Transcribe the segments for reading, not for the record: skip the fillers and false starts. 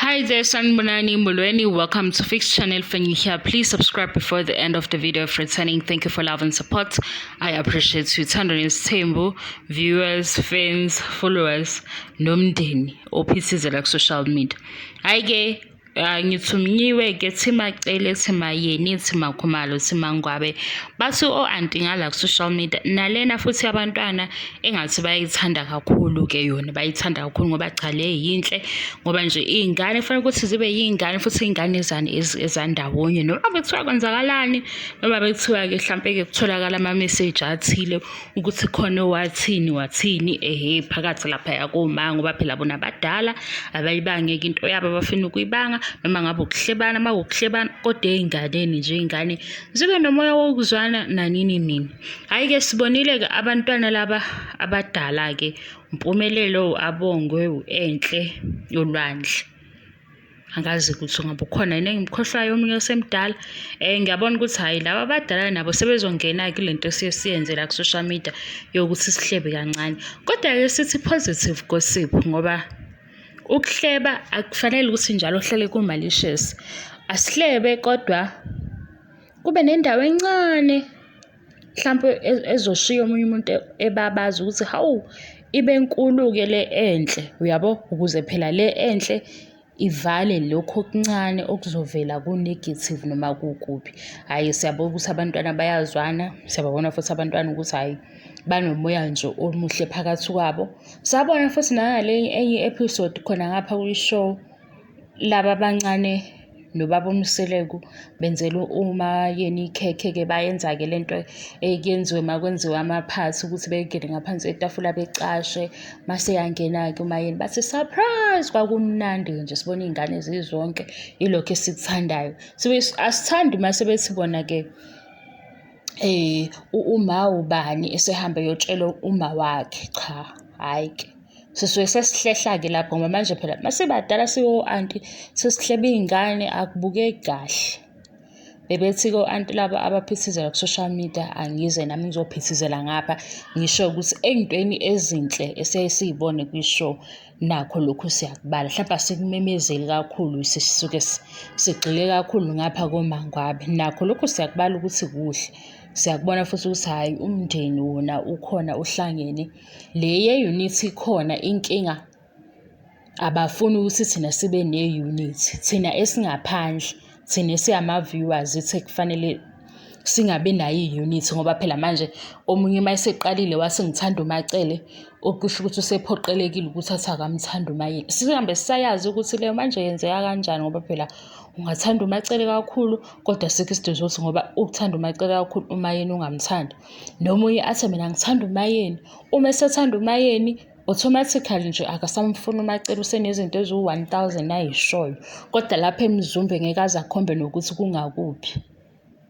Hi there, Sanbonani Mulweni. Welcome to Fix Channel. For you here, please subscribe before the end of the video. For returning, thank you for love and support. I appreciate you. Uthando Nes'thembu, viewers, fans, followers, nomndeni, ophithizela like social media. Hi, ngithumnyiwe ke thimacele thimayeni thimakhumalo thimangwabe bathi o-anti ngala ku-social media nalena futhi abantwana engathi bayithanda kakhulu ke yona bayithanda kakhulu ngoba cha le yinhle ngoba nje iy'ngane fanele ukuthi zibe yiy'ngane futhi iy'ngane ezandawonye noma bekuthiwa kwenzakalani noma bekuthiwa ke mhlampe-ke kutholakala ama-message athile ukuthi khona wathini phakathi laphaya koma ngoba phela bona abadala abayibangeki into yabo abafuna ukuyibanga noma ngabe ukuhlebana makuhlebana kodwa ey'nganeni nje iy'ngane zibe nomoya wokuzwana nanini. Hhayi-ke sibonile-ke abantwana laba abadala-ke mpumelelo abongwe enhle yolwandle. Angazi ukuthi ngabe ukhona yini engimkhohlwayo omunye osemdala. Ngiyabona ukuthi hhayi laba abadala nabo sebezongena kule nto siyenze la ku-social media yokuthi sihlebe kancane. Kodwa-ke sithi positive gossip ngoba ukuhleba akufanele ukuthi njalo uhlele ku-malicious. Asihlebe kodwa kube nendawo encane mhlawumpe ezoshiya omunye umuntu ebabaza ukuthi hawu ibe nkulu-ke le enhle uyabo ukuze phela le enhle ivale lokho okuncane okuzovela ku-negative noma kukubi. Hhayi siyabona ukuthi abantwana bayazwana, siyababona futhi abantwana ukuthi hhayi banomoya nje omuhle phakathi kwabo. Sabona futhi nangale enye episode khona ngapha kwi-show laba abancane nobaba Mseleku benzela uma yeni ikhekhe-ke bayenza-ke lento kuyenziwe makwenziwe amaphathi ukuthi begele ngaphansi etafula becashe mase yangena-ke umayeni bathi surprise. Kwakumnandi nje sibona iy'ngane zizonke yilokho esikuthandayo. Asithandi mase bethi bona-ke uma ubani esehambe yotshela uma wakhe cha hhayi-ke sisuke sesihlehla-ke lapho ngoba manje phela masibadala siwo-anti sesihleba iy'ngane akubukeki kahle. Bebethi-ke o-anti laba abaphithizela ku-social media angize nami ngizophithizela ngapha ngisho ukuthi ey'ntweni ezinhle esiyayibone kwi-show nakho lokhu siyakubala hlampe asikumemezeli kakhulu sisuke sigxile kakhulu ngapha komangwabe nakho lokhu siyakubala ukuthi kuhle. Siyakubona futhi ukuthi hhayi umndeni wona ukhona uhlangene le ye-unity ikhona inkinga abafuni ukuthi thina sibe ne-unity thina esingaphandle thina esiyama-viewers ithi kufanele singabi nayo i-unity ngoba phela manje omunye uma eseqalile wathi ngithanda umacele okusho ukuthi usephoqelekile ukuthi athi akamthanda umayeni. Sihambe sisayazi ukuthi leyo manje yenzeka kanjani ngoba phela ungathanda umacele kakhulu kodwa asikho isidingo sokuthi ngoba ukuthanda umacele kakhulu umayeni ungamthandi. Nomunye athi mina ngithanda umayeni uma esethanda umayeni automatically nje akasamfuna umacele usenezinto eziwu-1000 ayishoyo kodwa lapha eMzumbe ngeke aze akhombe nokuthi kungakuphi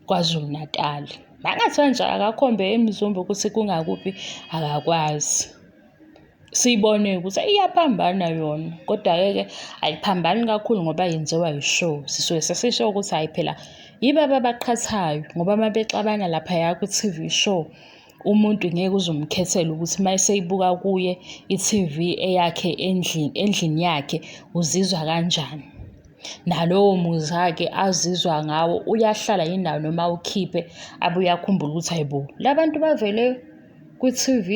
KwaZulu Natal. Mangathiwa nje akakhombe eMzumbe ukuthi kungakuphi akakwazi. Siyibone ukuthi iyaphambana yona kodwa-ke ayiphambani kakhulu ngoba yenziwa yishow. Sisuke sesisho ukuthi hhayi phela yibaba abaqhathayo ngoba uma bexabana laphaya ku-TV show umuntu ngeke uzumkhethela ukuthi uma eseyibuka kuye i-TV eyakhe endlini yakhe uzizwa kanjani. Nalowo muzake azizwa ngawo uyahlala yindawo noma ukhiphe abuye akhumbule ukuthi hayibo la bantu bavele kwi-TV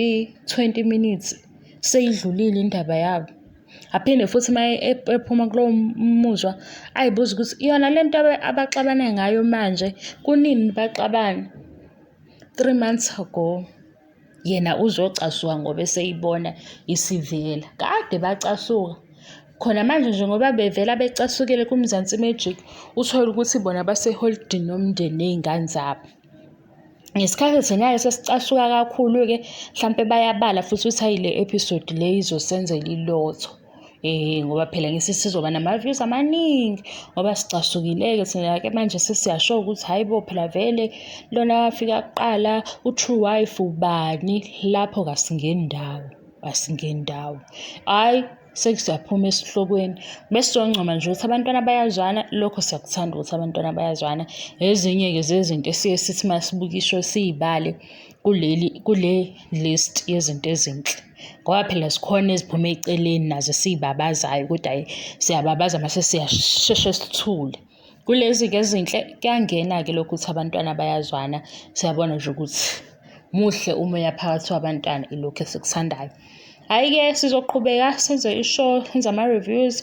20 minutes seyidlulile indaba yabo. Aphinde futhi uma ephuma kulowo muzwa ayibuza ukuthi yona le nto abaxabana ngayo manje kunini baxabana 3 months ago yena uzocasuka ngoba eseyibona isivela kade bacasuka khona manje nje ngoba bevela becasukile kuMzansi Magic uthole ukuthi bona baseholidini nomndeni ney'ngane zabo. Ngesikhathi thina-ke sesicasuka kakhulu-ke mhlampe bayabala futhi ukuthi hayi le episode le izosenzela ilotho ngoba phela ngisi sizoba nama-views amaningi ngoba sicasukile-ke thina-ke manje sesiyasho ukuthi hhayi bo phela vele lona wafika kuqala u-true wife ubani lapho asingeni ndawo hhayi sekusiyaphuma esihlokweni bese sizoncoma nje ukuthi abantwana bayazwana. Lokho siyakuthanda ukuthi abantwana bayazwana. Ezinye-ke zezinto esiye sithi uma sibuka isho siy'bale kule list yezinto ezinhle ngoba phela sikhona eziphume eceleni nazo siyibabazayo kodwa hhayi siyababaza mase siyasheshe sithule. Kulezi-ke ezinhle kuyangena-ke lokhu ukuthi abantwana bayazwana, siyabona nje ukuthi muhle umoya phakathi kwabantwana, ilokhu esikuthandayo. Hhayi-ke sizoqhubeka senze i-show, senze ama-reviews,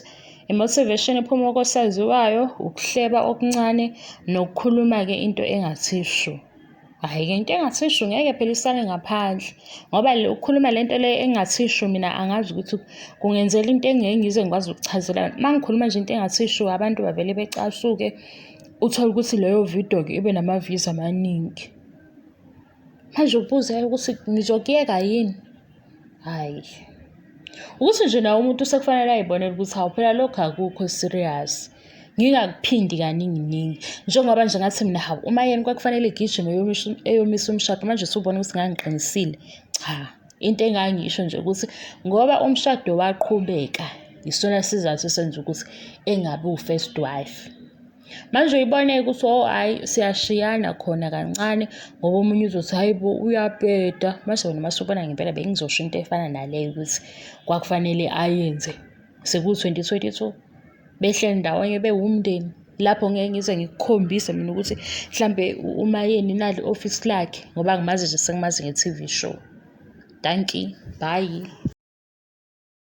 i-motivation ephuma kosaziwayo, ukuhleba okuncane nokukhuluma-ke into engathi shu. Hhayi-ke into engathi shu ngeke phela isale ngaphandle ngoba ukukhuluma le nto le engathi shu mina angazi ukuthi kungenzela into engeke ngize ngikwazi ukuchazela abantu. Uma ngikhuluma nje into engathi shu abantu bavele becasuke, uthole ukuthi leyo video-ke ibe nama-views amaningi. Manje ubuze ukuthi ngizokuyeka yini? Hhayi. Ukuthi nje nawe umuntu sekufanele ayibonele ukuthi hawu phela lokhu akukho serious. Ngingakuphindi kaningi. Njengoba nje ngathi mina hawu uMayeni kwakufanele egijime eyomisa umshado manje usubona ukuthi ngangiqinisile. Cha, into engangisho nje ukuthi ngoba umshado waqhubeka isona sizathu esenza ukuthi engabi u-first wife. Manje uyibone ukuthi hhayi siyashiyana khona kancane ngoba omunye uzothi hayi bo uyabheda. Mase wena masubona ngempela bengizosho into efana naleyo ukuthi kwakufanele ayenze seku-2022 behleli ndawonye bewumndeni. Lapho ngeke ngize ngikukhombise mina ukuthi mhlambe uMayeni nali office lakhe ngoba ngimazi nje sengimazi nge-TV show. Dankie, bye.